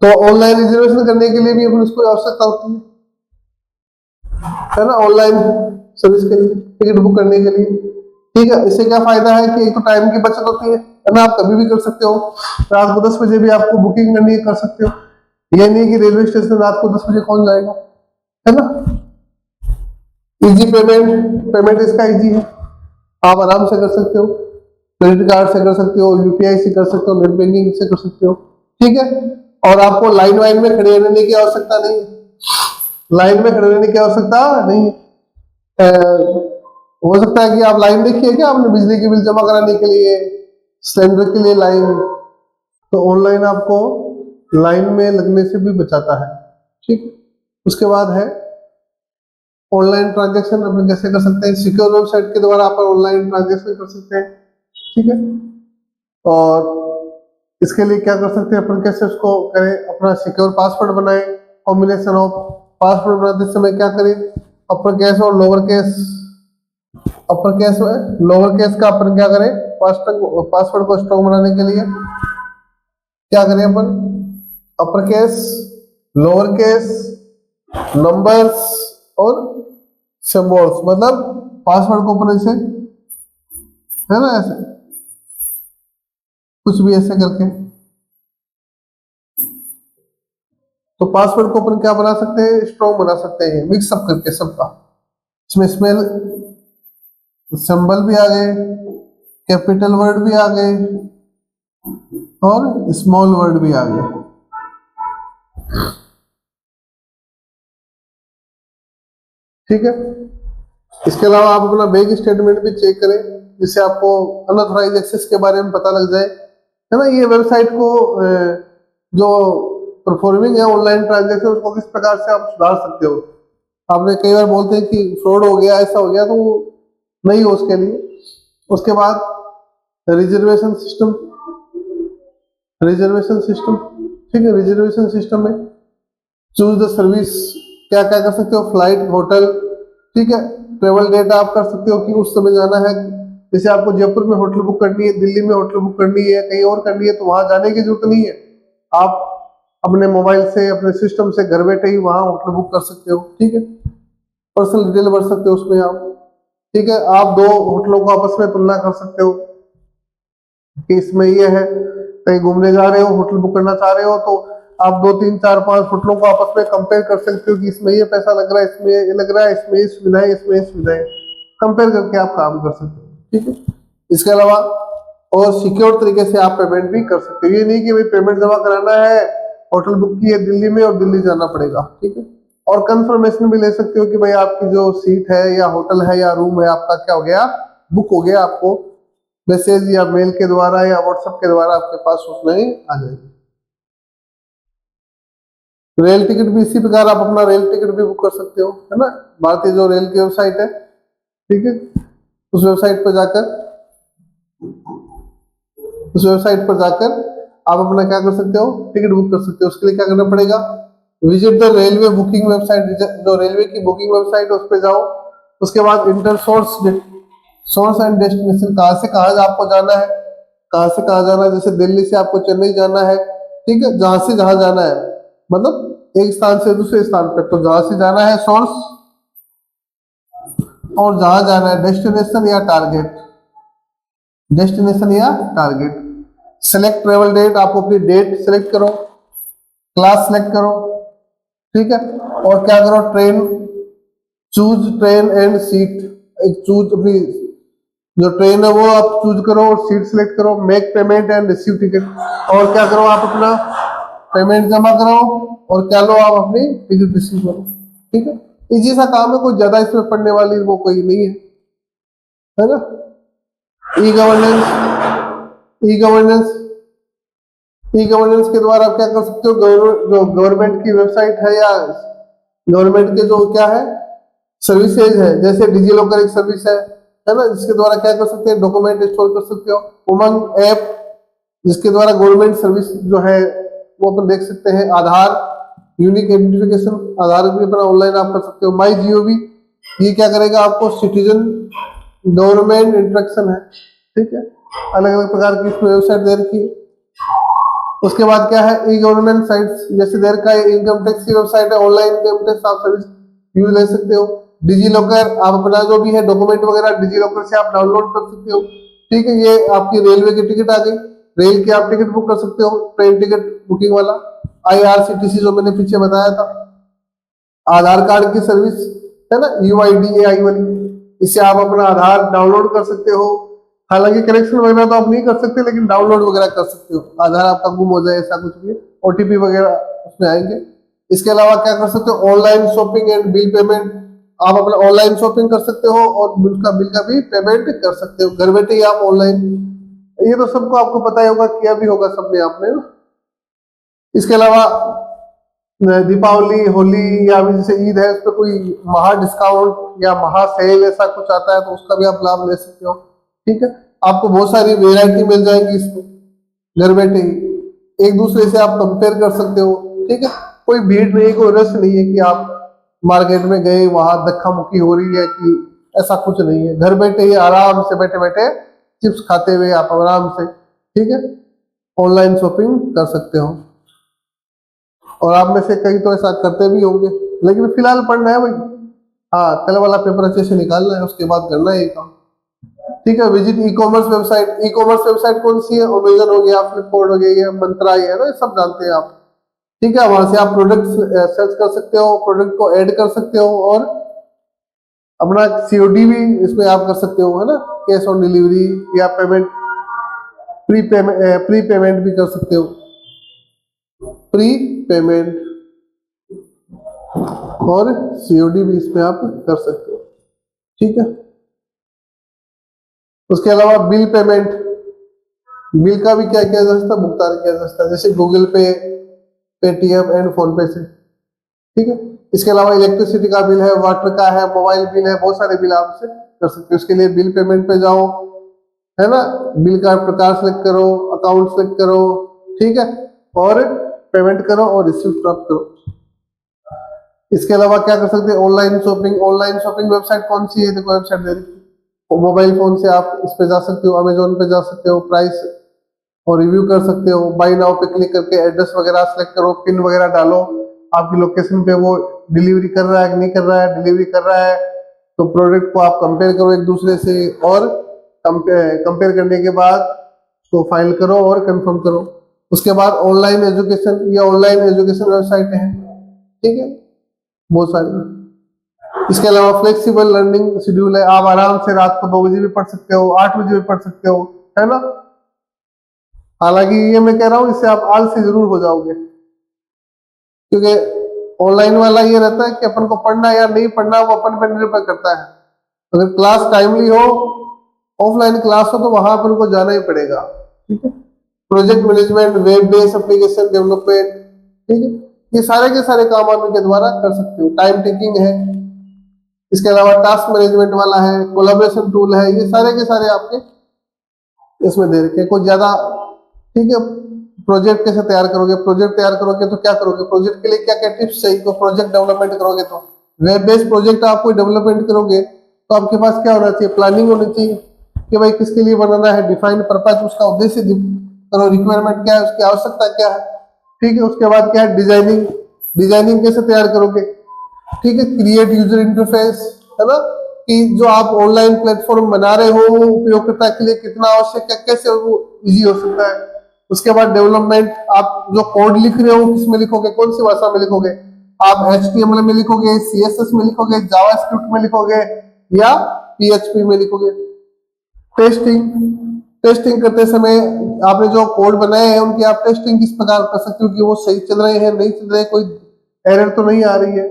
तो ऑनलाइन रिजर्वेशन करने के लिए भी अपन इसको आवश्यकता होती है ना, ऑनलाइन सर्विस के लिए, टिकट बुक करने के लिए। ठीक है, इससे क्या फायदा है कि एक तो टाइम की बचत होती है ना, आप कभी भी कर सकते हो। रात को 10 बजे भी आपको बुकिंग करनी है, कर सकते हो। ये नहीं कि रेलवे स्टेशन रात को 10 बजे कौन जाएगा, है ना। इजी पेमेंट इसका इजी है, आप आराम से कर सकते हो, क्रेडिट कार्ड से कर सकते हो, यूपीआई से कर सकते हो, नेट बैंकिंग से कर सकते हो। ठीक है, और आपको लाइन वाइन में खड़े रहने की आवश्यकता नहीं है, लाइन में खड़े रहने की आवश्यकता नहीं है। हो सकता है कि आप लाइन देखिए क्या आपने, बिजली की बिल जमा कराने के लिए, सिलेंडर के लिए लाइन। तो ऑनलाइन आपको लाइन में लगने से भी बचाता है। ठीक, उसके बाद है ऑनलाइन ट्रांजैक्शन अपन कैसे कर सकते हैं, सिक्योर वेबसाइट के द्वारा आप ऑनलाइन ट्रांजैक्शन कर सकते हैं। ठीक है, और इसके लिए क्या कर सकते हैं अपन, कैसे उसको करें, अपना सिक्योर पासवर्ड बनाएं, कॉम्बिनेशन ऑफ पासवर्ड बनाते समय क्या करें, अपर केस और लोअर केस, अपर केस में लोअर केस का अपन क्या करें, पासवर्ड को स्ट्रॉन्ग बनाने के लिए क्या करें अपन, upper case, lower case, numbers और सिंबल्स, मतलब पासवर्ड को अपन ऐसे, है ना, ऐसे कुछ भी ऐसे करके, तो पासवर्ड को अपन क्या बना सकते हैं, स्ट्रॉन्ग बना सकते हैं मिक्सअप करके सबका। इसमें स्मेल सिंबल भी आ गए, कैपिटल वर्ड भी आ गए और स्मॉल वर्ड भी आ गए। ठीक है, इसके अलावा आप अपना बैंक स्टेटमेंट भी चेक करें, जिससे आपको अनऑथराइज एक्सेस के बारे में पता लग जाए, है ना। ये वेबसाइट को जो परफॉर्मिंग है ऑनलाइन ट्रांजेक्शन, उसको किस प्रकार से आप सुधार सकते हो। आपने कई बार बोलते हैं कि फ्रॉड हो गया, ऐसा हो गया, तो वो नहीं हो उसके लिए। उसके बाद रिजर्वेशन सिस्टम, रिजर्वेशन सिस्टम, ठीक है, रिजर्वेशन सिस्टम में चूज द सर्विस, क्या क्या कर सकते हो, फ्लाइट, होटल, ठीक है, ट्रेवल डेटा आप कर सकते हो कि उस समय जाना है, जैसे आपको जयपुर में होटल बुक करनी है, दिल्ली में होटल बुक करनी है, कहीं और करनी है, तो वहां जाने की जरूरत नहीं है, आप अपने मोबाइल से, अपने सिस्टम से घर बैठे ही वहां होटल बुक कर सकते हो। ठीक है, पर्सनल डिटेल भर सकते हो उसमें आप। ठीक है, आप दो होटलों को आपस में तुलना कर सकते हो कि इसमें ये है, कहीं घूमने जा रहे हो, होटल बुक करना चाह रहे हो, तो आप 2 3 4 5 होटलों को आपस में कंपेयर कर सकते हो कि इसमें ये पैसा लग रहा है, इसमें ये लग रहा है, इसमें ये सुविधाएं, इसमें ये सुविधाएं, कंपेयर करके आप काम कर सकते हो। ठीक है, इसके अलावा और सिक्योर तरीके से आप पेमेंट भी कर सकते हो। ये नहीं कि भाई पेमेंट जमा कराना है, होटल बुक की है दिल्ली में और दिल्ली जाना पड़ेगा। ठीक है, और कंफर्मेशन भी ले सकते हो कि भाई आपकी जो सीट है या होटल है या रूम है आपका क्या हो गया, बुक हो गया, आपको मैसेज या मेल के द्वारा या व्हाट्सएप के द्वारा आपके पास उसमें आ जाएगी। रेल टिकट भी इसी प्रकार आप अपना रेल टिकट भी बुक कर सकते हो, है ना। भारतीय जो रेल की वेबसाइट है, ठीक है, उस वेबसाइट पर जाकर, उस वेबसाइट पर जाकर आप अपना क्या कर सकते हो, टिकट बुक कर सकते हो। उसके लिए क्या करना पड़ेगा, visit the railway booking website, जो रेलवे की बुकिंग वेबसाइट है उस पर जाओ। उसके बाद इंटर सोर्स एंड डेस्टिनेशन, कहाँ से कहाँ आपको जाना है, कहाँ से कहाँ जाना है, जैसे दिल्ली से आपको चेन्नई जाना है, ठीक है, जहां से जहां जाना है, मतलब एक स्थान से दूसरे स्थान पर, तो जहां से जाना है सोर्स, और जहां जाना है डेस्टिनेशन या टारगेट, डेस्टिनेशन या टारगेट। सेलेक्ट ट्रेवल डेट, आपको अपनी डेट सेलेक्ट करो, क्लास सेलेक्ट करो, ठीक है, और क्या करो, train, choose train and seat, एक चूज अपनी जो ट्रेन है वो आप चूज करो और सीट सेलेक्ट करो, make payment and receive ticket, और क्या करो, आप अपना पेमेंट जमा करो और क्या लो, आप अपनी टिकट रिसीव करो। ठीक है, इजी सा काम है, कोई ज्यादा इसमें पढ़ने वाली वो कोई नहीं है ना। E governance, e governance, e governance के द्वारा आप क्या कर सकते हो, जो गवर्नमेंट की वेबसाइट है या गवर्नमेंट के जो क्या है सर्विसेज है, जैसे डिजी लॉकर एक सर्विस है ना, जिसके द्वारा क्या कर सकते हैं, डॉक्यूमेंट स्टोर कर सकते हो। उमंग ऐप, जिसके द्वारा गवर्नमेंट सर्विस जो है वो अपन देख सकते हैं। आधार, यूनिक आइडेंटिफिकेशन, आधार भी अपना ऑनलाइन आप कर सकते हो। माई जीओवी, ये क्या करेगा आपको, सिटीजन गवर्नमेंट इंटरेक्शन है, ठीक है, अलग अलग प्रकार की इसमें वेबसाइट दे रखी है। उसके बाद क्या है, ई गवर्नमेंट साइट्स, जैसे देर का इनकम टैक्स की वेबसाइट है, ऑनलाइन इनकम टैक्स आप सर्विस यूज ले सकते हो। डिजी लॉकर, आप अपना जो भी है डॉक्यूमेंट वगैरह डिजी लॉकर से आप डाउनलोड कर सकते हो। ठीक है, ये आपकी रेलवे की टिकट आ गई, रेल की आप टिकट बुक कर सकते हो, ट्रेन टिकट बुकिंग वाला। IRCTC जो मैंने पीछे बताया था। आधार कार्ड की सर्विस है ना, UIDAI वाली, इससे आप अपना आधार डाउनलोड कर सकते हो। हालांकि करेक्शन वगैरह तो आप नहीं कर सकते, लेकिन डाउनलोड वगैरह कर सकते हो, आधार आपका गुम हो जाए ऐसा कुछ भी, OTP वगैरह उसमें आएंगे। इसके अलावा क्या कर सकते हो, online shopping and bill payment, आप अपना ऑनलाइन शॉपिंग कर सकते हो और बिल का भी पेमेंट कर सकते हो, घर बैठे ही आप ऑनलाइन। ये तो सबको आपको पता ही होगा, किया भी होगा सबने आपने ना। इसके अलावा दीपावली, होली या अभी जैसे ईद है, उस पर कोई महा डिस्काउंट या महा सेल ऐसा कुछ आता है, तो उसका भी आप लाभ ले सकते हो। ठीक है, आपको बहुत सारी वेरायटी मिल जाएगी इसमें, घर बैठे ही एक दूसरे से आप कंपेयर कर सकते हो। ठीक है, कोई भीड़ नहीं, कोई रश नहीं है कि आप मार्केट में गए वहां धक्का मुक्की हो रही है कि ऐसा कुछ नहीं है। घर बैठे ही आराम से बैठे बैठे चिप्स खाते हुए आप आराम से, ठीक है, ऑनलाइन शॉपिंग कर सकते हो। और आप में से कई तो ऐसा करते भी होंगे, लेकिन फिलहाल पढ़ना है भाई। हाँ, कल वाला पेपर अच्छे से निकालना है, उसके बाद करना है ये काम, ठीक है। Visit e commerce website. E commerce website कौन सी है? अमेजन हो गया, फ्लिपकार्ट हो गया, मंत्रा है ना, सब जानते हैं आप, ठीक है। वहां से आप प्रोडक्ट सर्च कर सकते हो, प्रोडक्ट को ऐड कर सकते हो और अपना सीओडी भी इसमें आप कर सकते हो, है ना, कैश ऑन डिलीवरी या पेमेंट, प्री पेमेंट भी कर सकते हो, प्री पेमेंट और सीओडी भी इसमें आप कर सकते हो, ठीक है। उसके अलावा बिल पेमेंट, बिल का भी क्या किया जा सकता है, भुगतान किया जा सकता है, जैसे गूगल पे, पेटीएम एंड फोन पे से, ठीक है। इसके अलावा इलेक्ट्रिसिटी का बिल है, वाटर का है, मोबाइल बिल है, बहुत सारे बिल आप से कर सकते हो। उसके लिए बिल पेमेंट पे जाओ, है ना, बिल का प्रकार सेलेक्ट करो, अकाउंट सेलेक्ट करो, ठीक है, और पेमेंट करो और रिसीप्ट प्राप्त करो। इसके अलावा क्या कर सकते हैं, online shopping. Online shopping website कौन सी है, देखो वेबसाइट दे रही है, मोबाइल फोन से आप इस पे जा सकते हो, अमेजोन पे जा सकते हो, प्राइस और रिव्यू कर सकते हो, बाई नाउ पे क्लिक करके एड्रेस वगैरह सेलेक्ट करो, पिन वगैरह डालो, आपकी लोकेशन पे वो डिलीवरी कर रहा है कि नहीं कर रहा है। डिलीवरी कर रहा है तो प्रोडक्ट को आप कंपेयर करो एक दूसरे से, और कंपेयर करने के बाद उसको फाइल करो और कंफर्म करो। उसके बाद ऑनलाइन एजुकेशन, या ऑनलाइन एजुकेशन वेबसाइट है, ठीक है, बहुत सारी। इसके अलावा फ्लेक्सिबल लर्निंग शेड्यूल है, आप आराम से रात को 2 बजे भी पढ़ सकते हो, 8 बजे भी पढ़ सकते हो, है ना। हालांकि ये मैं कह रहा हूं, इससे आप आलसी जरूर हो जाओगे, क्योंकि ऑनलाइन वाला ये रहता है कि अपन को पढ़ना या नहीं पढ़ना वो अपन पर निर्भर करता है। अगर क्लास टाइमली हो, ऑफलाइन क्लास हो, तो वहां अपन को जाना ही पड़ेगा, ठीक है। Project management, web based application development, ठीक है, ये सारे के सारे काम आप इनके द्वारा कर सकते हो। टाइम टेकिंग है, इसके अलावा टास्क मैनेजमेंट वाला है, कोलैबोरेशन टूल है, ये सारे के सारे आपके इसमें दे रखे हैं। कुछ ज्यादा, ठीक है। प्रोजेक्ट कैसे तैयार करोगे, प्रोजेक्ट तैयार करोगे तो क्या करोगे, प्रोजेक्ट के लिए क्या क्या टिप्स चाहिए, तो प्रोजेक्ट डेवलपमेंट करोगे तो वेब बेस्ड प्रोजेक्ट आप कोई डेवलपमेंट करोगे तो आपके पास क्या होना चाहिए, प्लानिंग होनी चाहिए कि भाई किसके लिए बनाना है, डिफाइंड पर्पज, उसका उद्देश्य करो, रिक्वायरमेंट क्या है, उसकी आवश्यकता क्या है, ठीक है। उसके बाद क्या है, डिजाइनिंग, डिजाइनिंग कैसे तैयार करोगे, ठीक है। क्रिएट यूजर इंटरफेस, है ना, कि जो आप ऑनलाइन प्लेटफॉर्म बना रहे हो उपयोगकर्ता के लिए कितना आवश्यक है, कैसे वो इजी हो सकता है। उसके बाद डेवलपमेंट, आप जो कोड लिख रहे हो किसमें लिखोगे, कौन सी भाषा में लिखोगे, आप HTML में लिखोगे, CSS में लिखोगे, जावास्क्रिप्ट में लिखोगे या PHP में लिखोगे। टेस्टिंग, टेस्टिंग करते समय आपने जो कोड बनाए हैं उनकी आप टेस्टिंग किस प्रकार कर सकते हो कि वो सही चल रहे हैं, नहीं चल रहे, कोई एरर तो नहीं आ रही है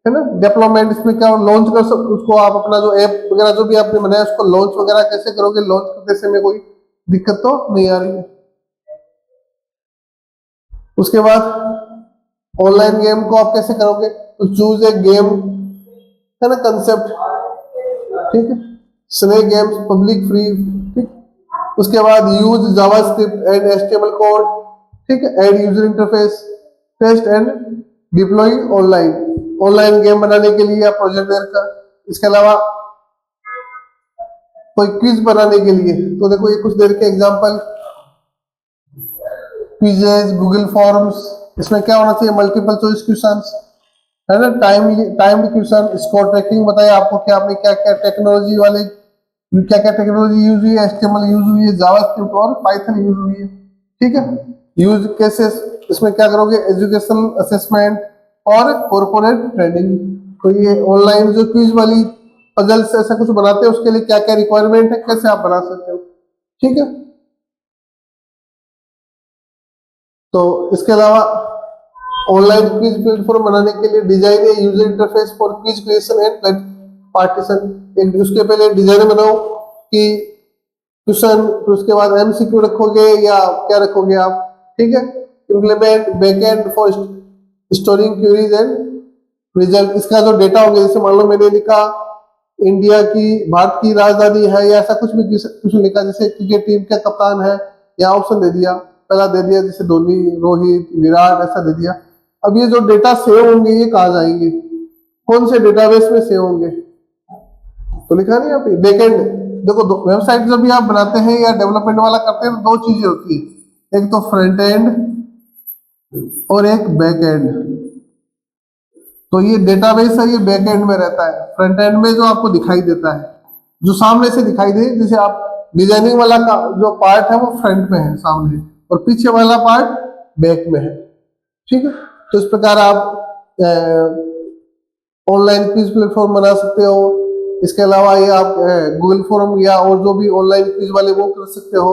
ना। डेवलपमेंट, इसमें क्या लॉन्च कर सकते, उसको आप अपना जो ऐप वगैरह जो भी आपने बनाया उसको लॉन्च वगैरह कैसे करोगे, लॉन्च करते समय कोई दिक्कत तो नहीं आ रही है। उसके बाद ऑनलाइन गेम को आप कैसे करोगे, तो चूज ए गेम, है ना, कंसेप्ट, ठीक है, स्नेक गेम्स, पब्लिक फ्री, ठीक। उसके बाद use JavaScript and HTML code, ठीक है, add user interface, test and deploy online, online game बनाने के लिए या प्रोजेक्ट का। इसके अलावा कोई क्विज बनाने के लिए, तो देखो ये कुछ देर के एग्जांपल, क्विजेस, गूगल फॉर्म्स, इसमें क्या होना चाहिए, मल्टीपल चॉइस क्वेश्चंस, है ना, टाइम्ड क्वेश्चन, स्कोर ट्रैकिंग बताया आपको कि आपने क्या क्या टेक्नोलॉजी वाले, क्या क्या टेक्नोलॉजी यूज हुई है, HTML यूज हुई है, जावास्क्रिप्ट और पाइथन यूज हुई है, ठीक है। यूज केसेस, इसमें क्या करोगे, एजुकेशन असेसमेंट और कॉर्पोरेट ट्रेनिंग। तो ये ऑनलाइन जो क्विज वाली पजल्स ऐसा कुछ बनाते हैं उसके लिए क्या क्या रिक्वायरमेंट है, कैसे आप बना सकते हो, ठीक है। तो इसके अलावा ऑनलाइन क्विज प्लेटफॉर्म बनाने के लिए design a user interface for quiz creation and partition, एक उसके पहले डिजाइन बनाओ कि क्वेश्चन, फिर उसके बाद MCQ रखोगे या क्या रखोगे आप, ठीक है। Implement backend for storing queries and result, इसका जो डेटा होगा, जैसे मान लो मैंने लिखा इंडिया की, भारत की राजधानी है या ऐसा कुछ भी कुछ लिखा, जैसे क्रिकेट टीम का कप्तान है, या ऑप्शन दे दिया, पहला दे दिया जैसे धोनी, रोहित, विराट, ऐसा दे दिया। अब ये जो डेटा सेव होंगे ये कहाँ जाएंगे, कौन से डेटाबेस में सेव होंगे, तो लिखा नहीं यहाँ पे बैकएंड। देखो वेबसाइट जब भी आप बनाते हैं या डेवलपमेंट वाला करते हैं तो दो चीजें होती है, एक तो फ्रंट एंड और एक बैक एंड। तो ये डेटाबेस है, ये बैक एंड में रहता है। फ्रंट एंड में जो आपको दिखाई देता है, जो सामने से दिखाई दे, जैसे आप डिजाइनिंग वाला का जो पार्ट है वो फ्रंट में है सामने, और पीछे वाला पार्ट बैक में है। ठीक है, तो इस प्रकार आप ऑनलाइन क्विज प्लेटफॉर्म बना सकते हो। इसके अलावा ये आप गूगल फॉर्म या और जो भी ऑनलाइन क्विज वाले वो कर सकते हो।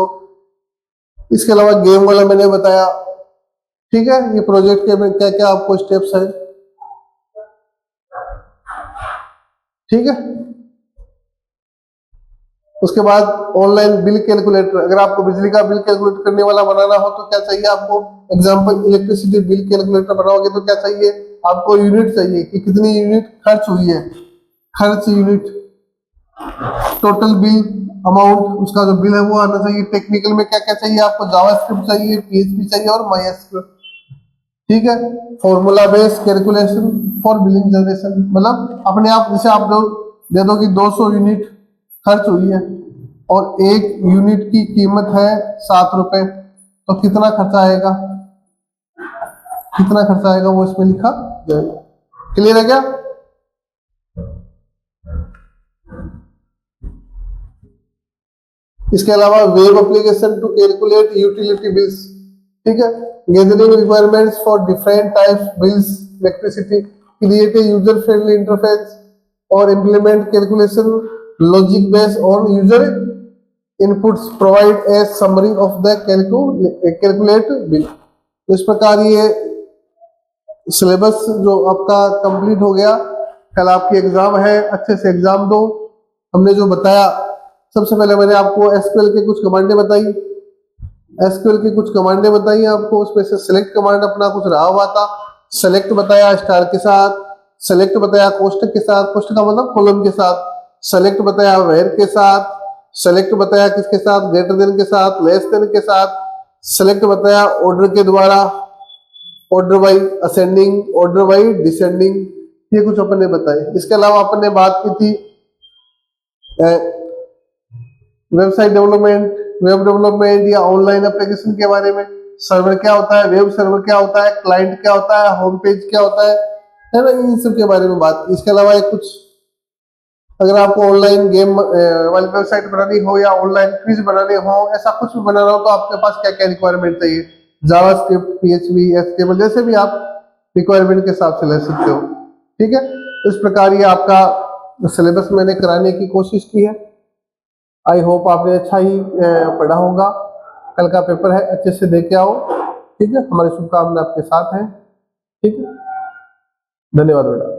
इसके अलावा गेम वाला मैंने बताया। ठीक है, ये प्रोजेक्ट के में क्या क्या आपको स्टेप्स हैं। ठीक है, उसके बाद ऑनलाइन बिल कैलकुलेटर, अगर आपको बिजली का बिल कैलकुलेट करने वाला बनाना हो तो क्या चाहिए आपको, एग्जांपल इलेक्ट्रिसिटी बिल कैलकुलेटर बनाओगे तो क्या चाहिए आपको, यूनिट चाहिए कि कितनी यूनिट खर्च हुई है, खर्च यूनिट, टोटल बिल अमाउंट, उसका जो बिल है वो आना चाहिए। टेक्निकल में क्या क्या चाहिए आपको, जावास्क्रिप्ट चाहिए, पीएचपी चाहिए और माइस्क्ल। ठीक है, formula based calculation for billing generation, मतलब अपने आप जैसे आप जो दे दो कि 200 यूनिट खर्च हुई है और एक यूनिट की कीमत है 7 रुपए, तो कितना खर्चा आएगा, कितना खर्चा आएगा वो इसमें लिखा जाएगा। क्लियर है क्या? इसके अलावा web application to calculate utility bills. ठीक है, gathering requirements for different types bills, electricity, create a user friendly interface और implement calculation logic based on user inputs, provide a summary of the calculate bill. तो इस प्रकार ये सिलेबस जो आपका कंप्लीट हो गया। कल आपकी एग्जाम है, अच्छे से एग्जाम दो। हमने जो बताया, सबसे पहले मैंने आपको एसक्यूएल के कुछ कमांडें बताई, एसक्यूएल की कुछ कमांडें बताई आपको, उसमें से सिलेक्ट कमांड अपना कुछ रहा हुआ था, सेलेक्ट बताया स्टार के साथ, सेलेक्ट बताया कोष्टक के साथ, कोष्टक का मतलब कॉलम के साथ, सेलेक्ट बताया वेयर के साथ, सेलेक्ट बताया किसके साथ, ग्रेटर देन के साथ, लेस देन के साथ, सेलेक्ट बताया ऑर्डर के द्वारा, order by ascending, order by descending, ये कुछ अपन ने बताए। इसके अलावा अपन ने बात की थी वेबसाइट डेवलपमेंट, वेब डेवलपमेंट या ऑनलाइन एप्लीकेशन के बारे में। सर्वर क्या होता है, वेब सर्वर क्या होता है, क्लाइंट क्या होता है, होम पेज क्या होता है ना, इन सब के बारे में बात की। इसके अलावा एक कुछ अगर आपको ऑनलाइन गेम वाली वेबसाइट बनानी हो या ऑनलाइन क्विज बनाने हो, ऐसा कुछ भी बनाना हो तो आपके पास क्या क्या रिक्वायरमेंट चाहिए, जावास्क्रिप्ट, पीएचपी, एचटीएमएल, जैसे भी आप रिक्वायरमेंट के हिसाब से ले सकते हो। ठीक है, इस प्रकार ये आपका सिलेबस मैंने कराने की कोशिश की है। आई होप आपने अच्छा ही पढ़ा होगा। कल का पेपर है, अच्छे से दे के आओ। ठीक है, हमारी शुभकामनाएं आपके साथ हैं। ठीक है, धन्यवाद बेटा।